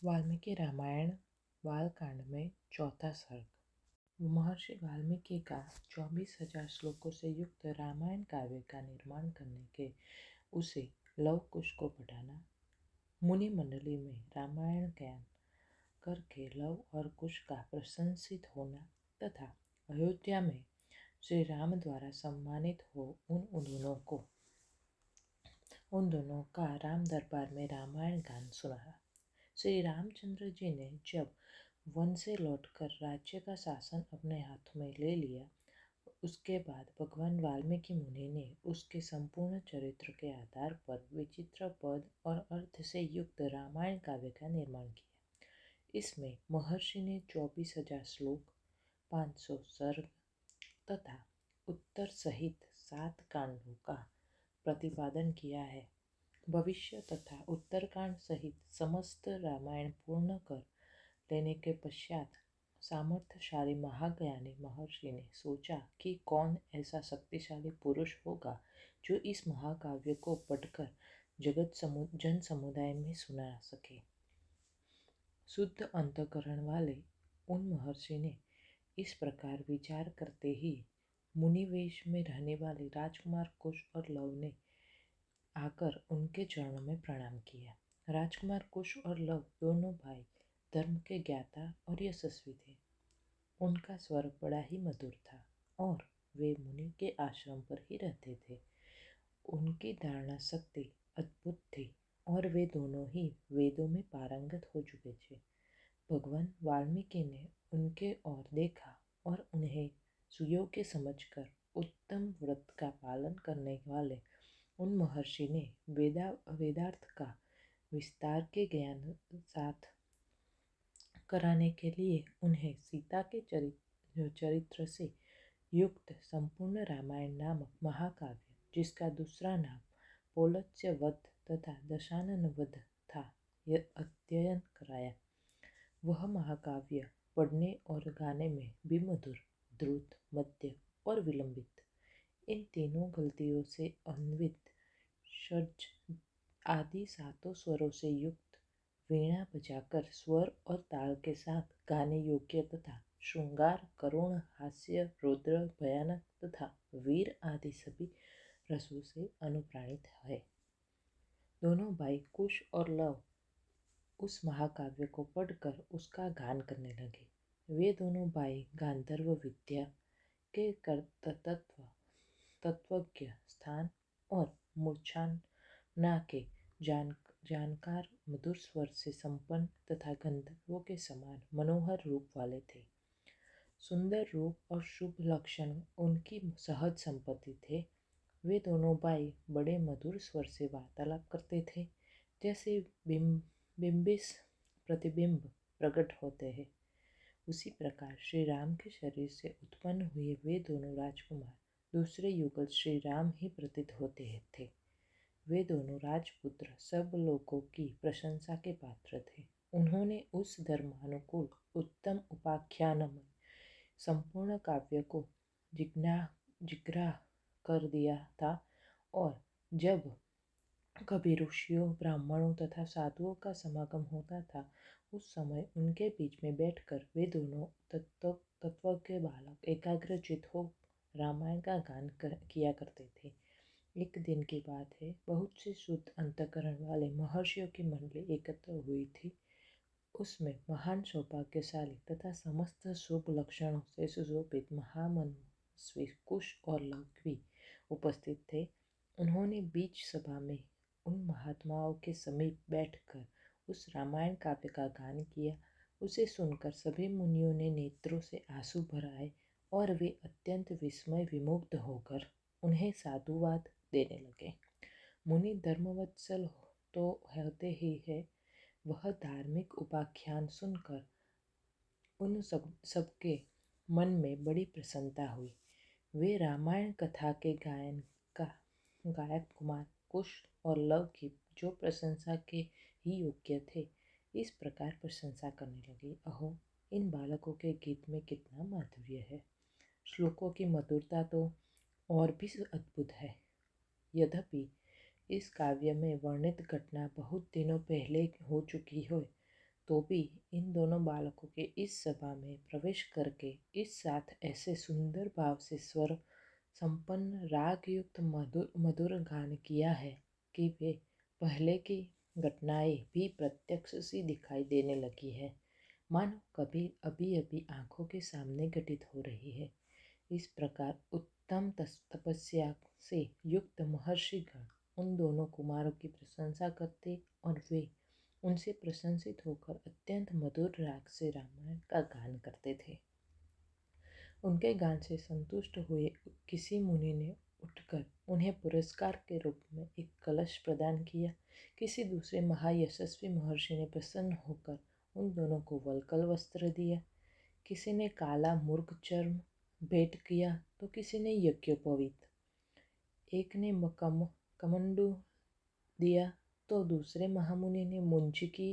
वाल्मीकि रामायण बालकांड में चौथा सर्ग। महर्षि वाल्मीकि का 24,000 श्लोकों से युक्त रामायण काव्य का निर्माण करने के उसे लव कुश को बढ़ाना। मुनि मंडली में रामायण ज्ञान करके लव और कुश का प्रशंसित होना तथा अयोध्या में श्री राम द्वारा सम्मानित हो उन दोनों का राम दरबार में रामायण गान सुना। श्री रामचंद्र जी ने जब वन से लौटकर राज्य का शासन अपने हाथों में ले लिया, उसके बाद भगवान वाल्मीकि मुनि ने उसके संपूर्ण चरित्र के आधार पर विचित्र पद और अर्थ से युक्त रामायण काव्य का निर्माण किया। इसमें महर्षि ने 24,000 श्लोक, 500 सर्ग तथा उत्तर सहित 7 कांडों का प्रतिपादन किया है। भविष्य तथा उत्तरकांड सहित समस्त रामायण पूर्ण कर लेने के पश्चात सामर्थ्यशाली महाज्ञानी महर्षि ने सोचा कि कौन ऐसा शक्तिशाली पुरुष होगा जो इस महाकाव्य को पढ़कर जन समुदाय में सुना सके। शुद्ध अंतःकरण वाले उन महर्षि ने इस प्रकार विचार करते ही मुनिवेश में रहने वाले राजकुमार कुश और लव ने आकर उनके चरणों में प्रणाम किया। राजकुमार कुश और लव दोनों भाई धर्म के ज्ञाता और यशस्वी थे। उनका स्वर बड़ा ही मधुर था और वे मुनि के आश्रम पर ही रहते थे। उनकी धारणा शक्ति अद्भुत थी और वे दोनों ही वेदों में पारंगत हो चुके थे। भगवान वाल्मीकि ने उनके ओर देखा और उन्हें सुयोग्य समझकर उत्तम व्रत का पालन करने वाले उन महर्षि ने वेदार्थ का विस्तार के ज्ञान साथ कराने के लिए उन्हें सीता के चरित्र से युक्त संपूर्ण रामायण नामक महाकाव्य, जिसका दूसरा नाम पोलत्स्य वध तथा दशानन वध था, यह अध्ययन कराया। वह महाकाव्य पढ़ने और गाने में भी मधुर, द्रुत, मध्य और विलंबित, इन तीनों गतियों से अन्वित, षड्ज आदि 7 स्वरों से युक्त, वीणा बजाकर स्वर और ताल के साथ गाने योग्य तथा श्रृंगार, करुण, हास्य, रौद्र, भयानक तथा वीर आदि सभी रसों से अनुप्राणित है। दोनों भाई कुश और लव उस महाकाव्य को पढ़कर उसका गान करने लगे। वे दोनों भाई गांधर्व विद्या के तत्वज्ञ, स्थान और मूर्छना के जानकार, मधुर स्वर से संपन्न तथा गंधर्वों के समान मनोहर रूप वाले थे। सुंदर रूप और शुभ लक्षण उनकी सहज संपत्ति थे। वे दोनों भाई बड़े मधुर स्वर से वार्तालाप करते थे, जैसे बिंबिस प्रतिबिंब प्रकट होते हैं। उसी प्रकार श्री राम के शरीर से उत्पन्न हुए वे दोनों राजकुमार दूसरे युगल श्री राम ही प्रतीत होते थे। वे दोनों राजपुत्र सब लोगों की प्रशंसा के पात्र थे। उन्होंने उस धर्मानुकूल उत्तम उपाख्यानमय संपूर्ण काव्य को जिग्राह कर दिया था और जब कभी ऋषियों, ब्राह्मणों तथा साधुओं का समागम होता था, उस समय उनके बीच में बैठकर वे दोनों तत्व के बालक एकाग्रचित हो रामायण का गान किया करते थे। एक दिन की बात है, बहुत से शुद्ध अंतःकरण वाले महर्षियों की मंडली एकत्र हुई थी। उसमें महान सौभाग्यशाली तथा समस्त शुभ लक्षणों से सुशोभित महामनस्वी कुश और लव भी उपस्थित थे। उन्होंने बीच सभा में उन महात्माओं के समीप बैठकर उस रामायण काव्य का गान किया। उसे सुनकर सभी मुनियों ने नेत्रों से आंसू भराए और वे अत्यंत विस्मय विमुग्ध होकर उन्हें साधुवाद देने लगे। मुनि धर्मवत्सल तो होते ही है, वह धार्मिक उपाख्यान सुनकर उन सबके मन में बड़ी प्रसन्नता हुई। वे रामायण कथा के गायक कुमार कुश और लव की जो प्रशंसा के ही योग्य थे, इस प्रकार प्रशंसा करने लगे। अहो, इन बालकों के गीत में कितना माधुर्य है। श्लोकों की मधुरता तो और भी अद्भुत है। यद्यपि इस काव्य में वर्णित घटना बहुत दिनों पहले हो चुकी हो, तो भी इन दोनों बालकों के इस सभा में प्रवेश करके इस साथ ऐसे सुंदर भाव से स्वर संपन्न राग युक्त मधुर मधुर गान किया है कि वे पहले की घटनाएं भी प्रत्यक्ष सी दिखाई देने लगी है, मानो कभी अभी अभी आंखों के सामने घटित हो रही है। इस प्रकार उत्तम तपस्या से युक्त महर्षिगण उन दोनों कुमारों की प्रशंसा करते और वे उनसे प्रशंसित होकर अत्यंत मधुर राग से रामायण का गान करते थे। उनके गान से संतुष्ट हुए किसी मुनि ने उठकर उन्हें पुरस्कार के रूप में एक कलश प्रदान किया। किसी दूसरे महायशस्वी महर्षि ने प्रसन्न होकर उन दोनों को वल्कल वस्त्र दिया। किसी ने काला मुर्ग चर्म भेंट किया तो किसी ने यज्ञोपवीत, एक ने कमंडू दिया तो दूसरे महामुनि ने मुंजकी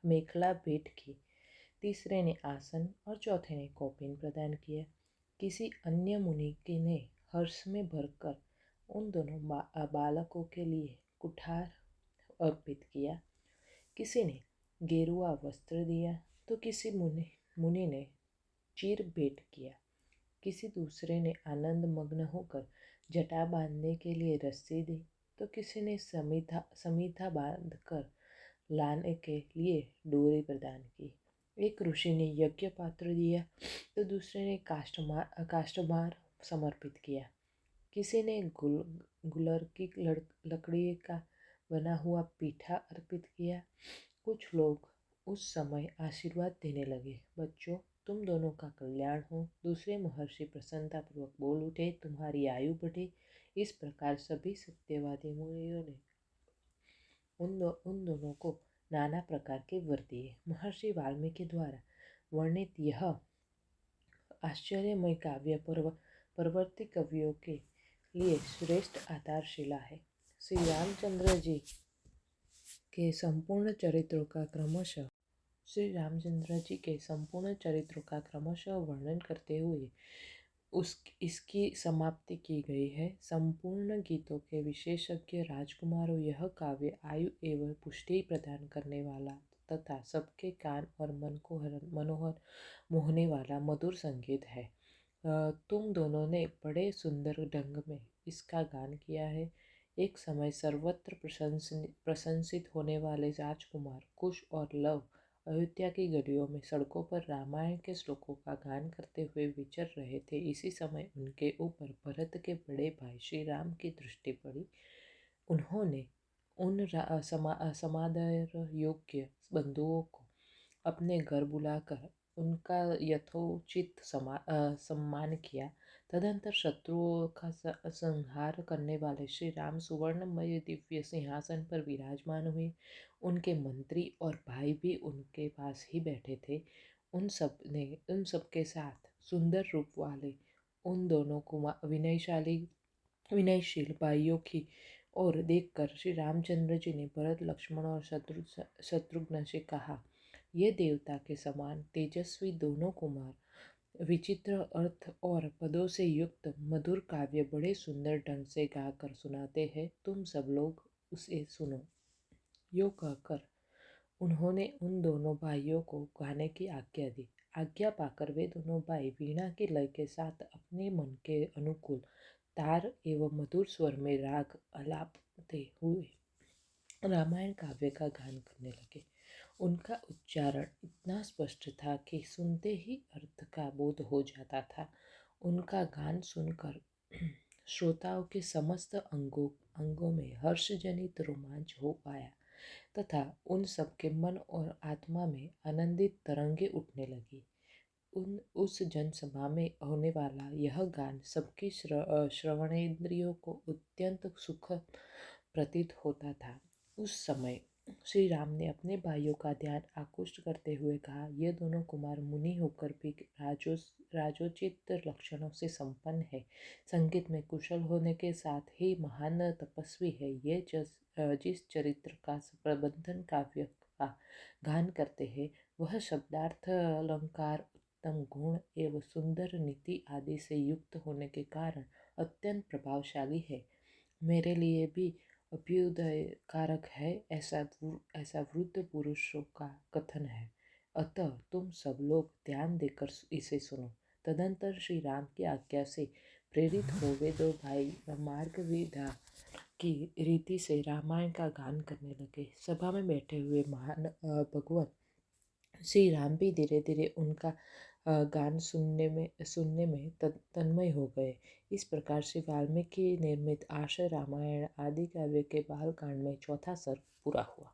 मेखला भेंट की। तीसरे ने आसन और चौथे ने कौपीन प्रदान किया। किसी अन्य मुनि के ने हर्ष में भरकर उन दोनों बालकों के लिए कुठार अर्पित किया। किसी ने गेरुआ वस्त्र दिया तो किसी मुनि ने चीर भेंट किया। किसी दूसरे ने आनंद मग्न होकर जटा बांधने के लिए रस्सी दी तो किसी ने समीधा बांध कर लाने के लिए डोरी प्रदान की। एक ऋषि ने यज्ञ पात्र दिया तो दूसरे ने काष्ठभार समर्पित किया। किसी ने गुलर की लकड़ी का बना हुआ पीठा अर्पित किया। कुछ लोग उस समय आशीर्वाद देने लगे, बच्चों तुम दोनों का कल्याण हो। दूसरे महर्षि प्रसन्नतापूर्वक बोल उठे, तुम्हारी आयु बढ़े। इस प्रकार सभी सत्यवादी मुनियों ने उन दोनों को नाना प्रकार के वर दिए। महर्षि वाल्मीकि द्वारा वर्णित यह आश्चर्यमय काव्य परवर्ती कवियों के लिए श्रेष्ठ आधारशिला है। श्री रामचंद्र जी के संपूर्ण चरित्रों का क्रमशः वर्णन करते हुए इसकी समाप्ति की गई है। संपूर्ण गीतों के विशेषज्ञ राजकुमारों, यह काव्य आयु एवं पुष्टि प्रदान करने वाला तथा सबके कान और मन को मनोहर मोहने वाला मधुर संगीत है। तुम दोनों ने बड़े सुंदर ढंग में इसका गान किया है। एक समय सर्वत्र प्रशंसित होने वाले राजकुमार कुश और लव अयोध्या की गलियों में सड़कों पर रामायण के श्लोकों का गान करते हुए विचर रहे थे। इसी समय उनके ऊपर भरत के बड़े भाई श्री राम की दृष्टि पड़ी। उन्होंने उन समादर योग्य बंधुओं को अपने घर बुलाकर उनका यथोचित सम्मान किया। तदंतर शत्रुओं का संहार करने वाले श्री राम सुवर्णमय दिव्य सिंहासन पर विराजमान हुए। उनके मंत्री और भाई भी उनके पास ही बैठे थे। उन सब के साथ सुंदर रूप वाले उन दोनों विनयशील भाइयों की ओर देखकर श्री रामचंद्र जी ने भरत, लक्ष्मण और शत्रुघ्न से कहा, ये देवता के समान तेजस्वी दोनों कुमार विचित्र अर्थ और पदों से युक्त मधुर काव्य बड़े सुंदर ढंग से गाकर सुनाते हैं, तुम सब लोग उसे सुनो। यो कहकर उन्होंने उन दोनों भाइयों को गाने की आज्ञा दी। आज्ञा पाकर वे दोनों भाई वीणा की लय के साथ अपने मन के अनुकूल तार एवं मधुर स्वर में राग आलापते हुए रामायण काव्य का गान करने लगे। उनका उच्चारण इतना स्पष्ट था कि सुनते ही अर्थ का बोध हो जाता था। उनका गान सुनकर श्रोताओं के समस्त अंगों में हर्षजनित रोमांच हो पाया तथा उन सबके मन और आत्मा में आनंदित तरंगे उठने लगी। उस जनसभा में होने वाला यह गान सबकी श्रवणेंद्रियों को अत्यंत सुख प्रतीत होता था। उस समय श्री राम ने अपने भाइयों का ध्यान आकृष्ट करते हुए कहा, ये दोनों कुमार मुनि होकर भी राजोचित लक्षणों से संपन्न है, संगीत में कुशल होने के साथ ही महान तपस्वी है। ये जिस चरित्र का प्रबंधन काव्य का गान करते हैं वह शब्दार्थ अलंकार उत्तम गुण एवं सुंदर नीति आदि से युक्त होने के कारण अत्यंत प्रभावशाली है। मेरे लिए भी अभ्युदय कारक है, ऐसा वृद्ध पुरुषों का कथन है। अतः तुम सब लोग ध्यान देकर इसे सुनो। तदंतर श्री राम की आज्ञा से प्रेरित हो वे दो भाई मार्ग विधा की रीति से रामायण का गान करने लगे। सभा में बैठे हुए महान भगवान श्री राम भी धीरे धीरे उनका गान सुनने में तन्मय हो गए। इस प्रकार से वाल्मीकि निर्मित आशय रामायण आदि काव्य के बाल कांड में चौथा सर्ग पूरा हुआ।